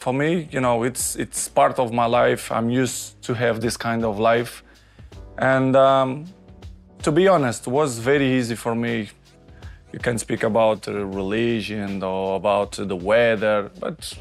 For me, it's part of my life. I'm used to have this kind of life. And to be honest, it was very easy for me. You can speak about religion or about the weather, but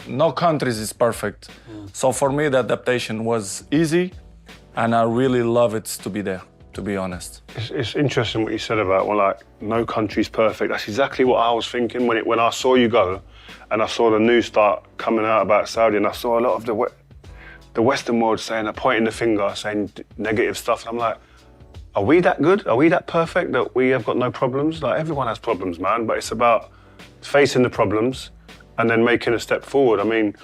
no countries is perfect. So for me, the adaptation was easy, and I really love it to be there, to be honest. It's interesting what you said about, no country's perfect. That's exactly what I was thinking when I saw you go, and I saw the news start coming out about Saudi, and I saw a lot of the Western world pointing the finger, saying negative stuff. And I'm like, are we that good? Are we that perfect that we have got no problems? Like, everyone has problems, man, but it's about facing the problems and then making a step forward. I mean,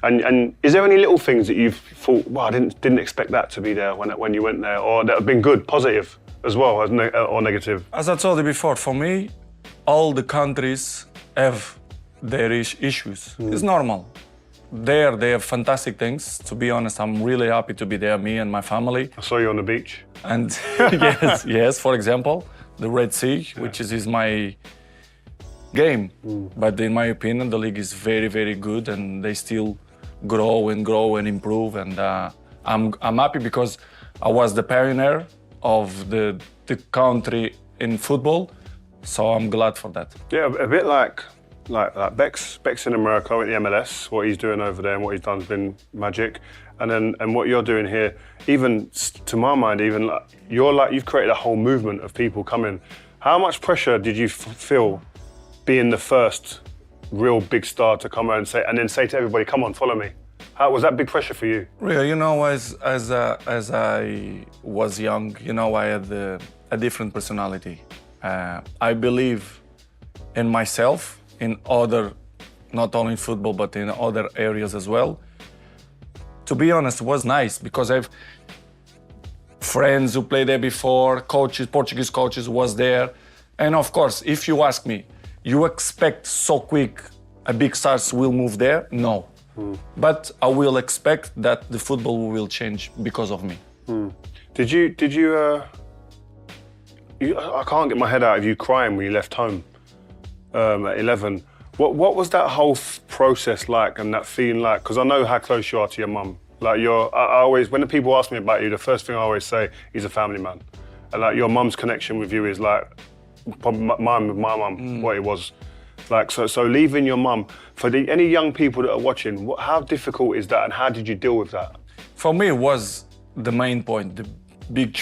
and is there any little things that you've thought, wow, I didn't expect that to be there when you went there, or that have been good, positive as well, or negative? As I told you before, for me, all the countries have their issues. It's normal. There, they have fantastic things. To be honest, I'm really happy to be there, me and my family. I saw you on the beach. And yes, for example, the Red Sea, which is my game. But in my opinion, the league is very, very good, and they still grow and improve. And I'm happy because I was the pioneer of the country in football, so I'm glad for that. Yeah, a bit like Beck's in America with the MLS. What he's doing over there and what he's done has been magic. And what you're doing here, even to my mind, you've created a whole movement of people coming. How much pressure did you feel being the first real big star to come out and then say to everybody, come on, follow me? How was that big pressure for you? Really, as I was young, I had a different personality. I believe in myself, in other, not only in football, but in other areas as well. To be honest, it was nice because I have friends who played there before, coaches, Portuguese coaches was there. And of course, if you ask me, you expect so quick a big stars will move there? No. But I will expect that the football will change because of me. Did you I can't get my head out of you crying when you left home at 11. What was that whole process like and that feeling like? Because I know how close you are to your mum. Like I always, when the people ask me about you, the first thing I always say, he's a family man. And like your mum's connection with you is like mine with my mum, what it was. Like, so leaving your mum, for any young people that are watching, how difficult is that and how did you deal with that? For me, it was the main point, the big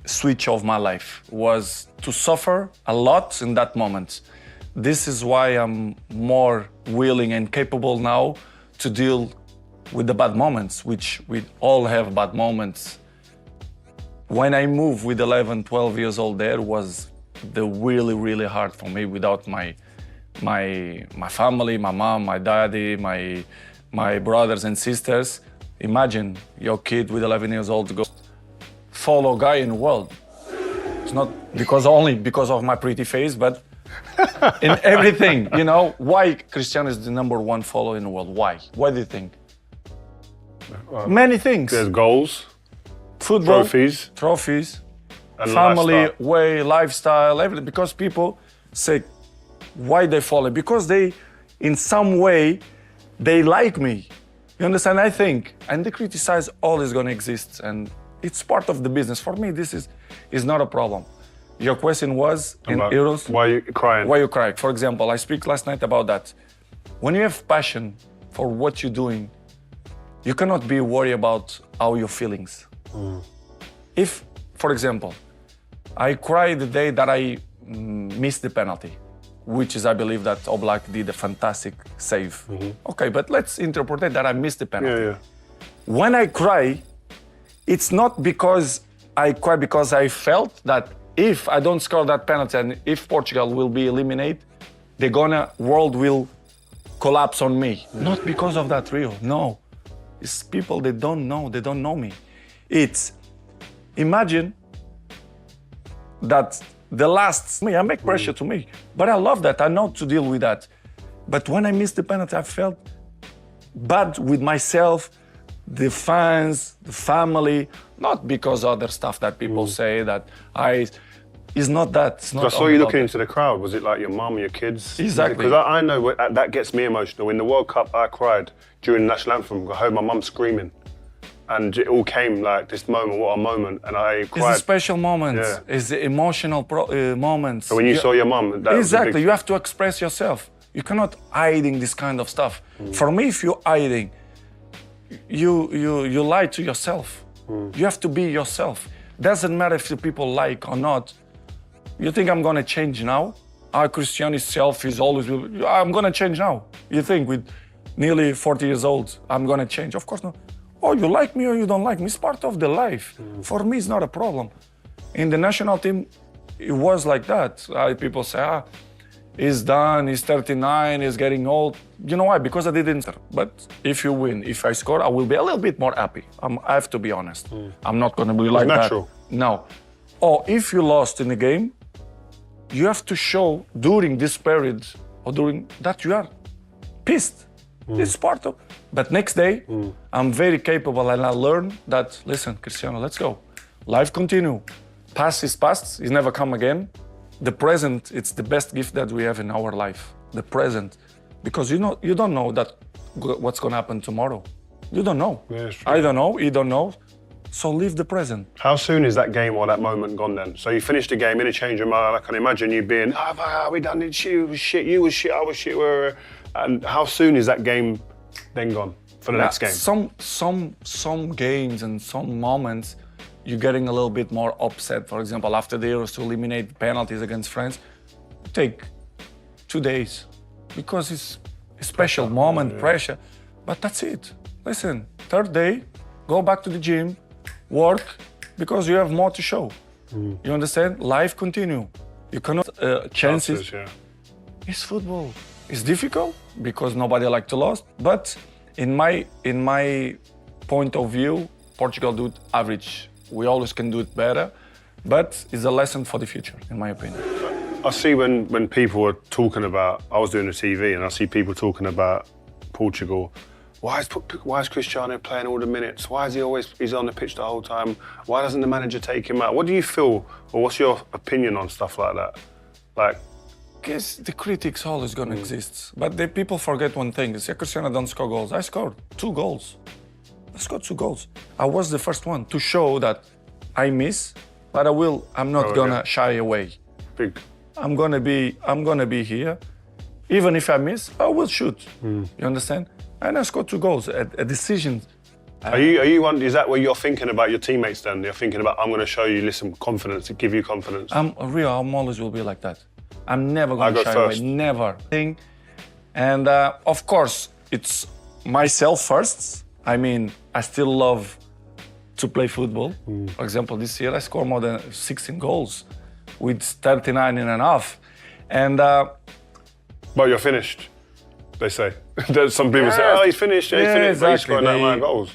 switch of my life was to suffer a lot in that moment. This is why I'm more willing and capable now to deal with the bad moments, which we all have bad moments. When I moved with 11, 12 years old, there was the really, really hard for me without my family, my mom, my daddy, my brothers and sisters. Imagine your kid with 11 years old to go follow guy in the world. It's not only because of my pretty face, but in everything, Why Cristiano is the #1 follower in the world? Why? Why do you think? Many things. There's goals, football, trophies, and family, lifestyle, everything. Because people say, why they follow? Because they, in some way, they like me. You understand? I think, and they criticize always gonna exist, and it's part of the business. For me, this is not a problem. Your question was in euros. Why are you crying? Why you cry? For example, I speak last night about that. When you have passion for what you're doing, you cannot be worried about how your feelings. If, for example, I cry the day that I missed the penalty, which is, I believe that Oblak did a fantastic save. Okay, but let's interpret it that I missed the penalty. Yeah. When I cry, it's not because I cry because I felt that if I don't score that penalty and if Portugal will be eliminated, the world will collapse on me. Not because of that, real. No. It's people they don't know me. It's, imagine that the last, I make pressure to me, but I love that, I know to deal with that. But when I missed the penalty, I felt bad with myself, the fans, the family, not because other stuff that people say that It's not that. It's not I saw only you about looking that. into the crowd. Was it like your mum, your kids? Exactly. Because I know that gets me emotional. In the World Cup, I cried during the national anthem. I heard my mum screaming. And it all came like this moment, what a moment. And I cried. It's a special moment. Yeah. It's the emotional moments. So when you saw your mum, that exactly, was a big you have to express yourself. You cannot hiding this kind of stuff. For me, if you're hiding, you lie to yourself. You have to be yourself. Doesn't matter if the people like or not. You think I'm gonna change now? Cristiano's self is always. I'm gonna change now. You think with nearly 40 years old, I'm gonna change? Of course not. Oh, you like me or you don't like me? It's part of the life. For me, it's not a problem. In the national team, it was like that. People say, he's done, he's 39, he's getting old. You know why? Because I didn't. But if you win, if I score, I will be a little bit more happy. I have to be honest. I'm not going to be like natural. that. No. Or if you lost in the game, you have to show during this period or during that you are pissed. It's part of. But next day, I'm very capable and I learn that, listen, Cristiano, let's go. Life continue. Past is past, it's never come again. The present, it's the best gift that we have in our life. The present. Because you don't know that what's gonna happen tomorrow. You don't know. Yeah, it's true. I don't know, you don't know. So live the present. How soon is that game or that moment gone then? So you finished the game in a change room. I can imagine you being, we done it, she was shit, you was shit, I was shit. And how soon is that game then gone for the next game? Some games and some moments, you're getting a little bit more upset. For example, after the Euros to eliminate penalties against France, take 2 days because it's a special moment, pressure. But that's it. Listen, third day, go back to the gym, work, because you have more to show. You understand? Life continue. You cannot chances. It's football. It's difficult because nobody like to lose. But in my point of view, Portugal do it average. We always can do it better, but it's a lesson for the future, in my opinion. I see when people are talking about, I was doing the TV and I see people talking about Portugal. Why is Cristiano playing all the minutes? Why is he's on the pitch the whole time? Why doesn't the manager take him out? What do you feel, or what's your opinion on stuff like that? Like, Guess the critics always gonna exist, but the people forget one thing: is Cristiano don't score goals. I scored 2 goals. I scored 2 goals. I was the first one to show that I miss, but I'm not gonna shy away. Big. I'm gonna be here, even if I miss, I will shoot. You understand? And I scored 2 goals. A decision. Is that where you're thinking about your teammates then? You're thinking about, I'm gonna show you, listen, confidence, to give you confidence. I'm always will be like that. I'm never gonna shy away, never. And of course, it's myself first. I mean, I still love to play football. For example, this year I scored more than 16 goals with 39 and a half. And but you're finished, they say. Some people say, oh, he's finished, he's finished, exactly. but he's scoring that amount of goals.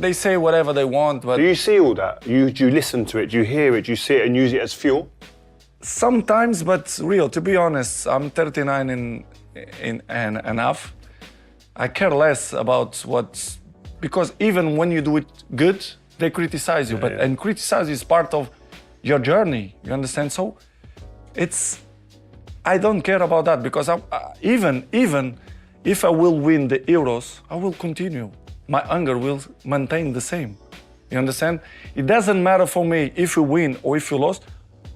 They say whatever they want, but... Do you see all that? Do you listen to it? Do you hear it? Do you see it and use it as fuel? Sometimes, but real, to be honest, I'm 39 and a half. I care less about what's... Because even when you do it good, they criticize you. And criticize is part of your journey, you understand? So I don't care about that because even if I will win the Euros, I will continue. My hunger will maintain the same. You understand? It doesn't matter for me if you win or if you lost.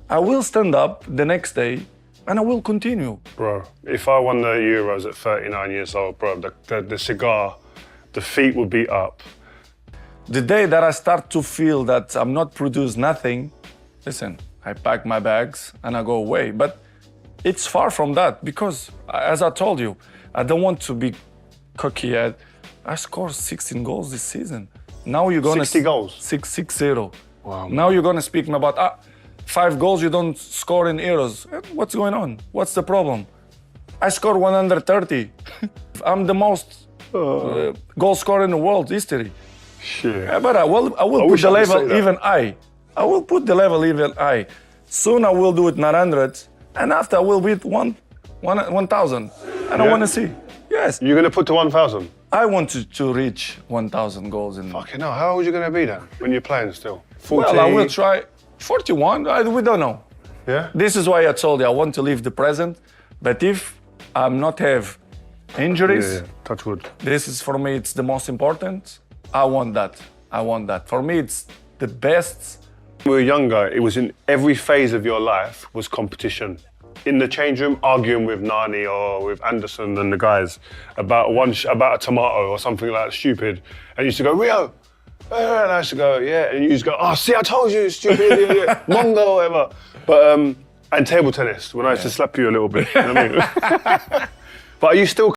I will stand up the next day and I will continue. Bro, if I won the Euros at 39 years old, bro, the cigar, the feet would be up. The day that I start to feel that I'm not producing nothing, listen, I pack my bags and I go away. But it's far from that because, as I told you, I don't want to be cocky. I scored 16 goals this season. Now you're gonna 60 goals? 6-0. Wow. Now you're gonna speak about 5 goals you don't score in Euros. What's going on? What's the problem? I scored 130. I'm the most goal scorer in the world history. Shit. But I will put the level even high. I will put the level even high. Soon I will do it 900, and after I will beat 1,000. And I want to see. Yes. You're going to put to 1,000? I want to reach 1,000 goals in. Fucking hell, how old are you going to be then when you're playing still? 40? Well, I will try 41. We don't know. Yeah? This is why I told you I want to live the present. But if I'm not have injuries, Touch wood. this is for me, it's the most important. I want that. I want that. For me, it's the best. When we were younger, it was in every phase of your life was competition. In the change room, arguing with Nani or with Anderson and the guys about about a tomato or something like that, stupid. And you used to go, Rio. And I used to go, yeah. And you used to go, oh, see, I told you, stupid idiot, Mongo or whatever. But, and table tennis, when I used to slap you a little bit. You know what I mean? But are you still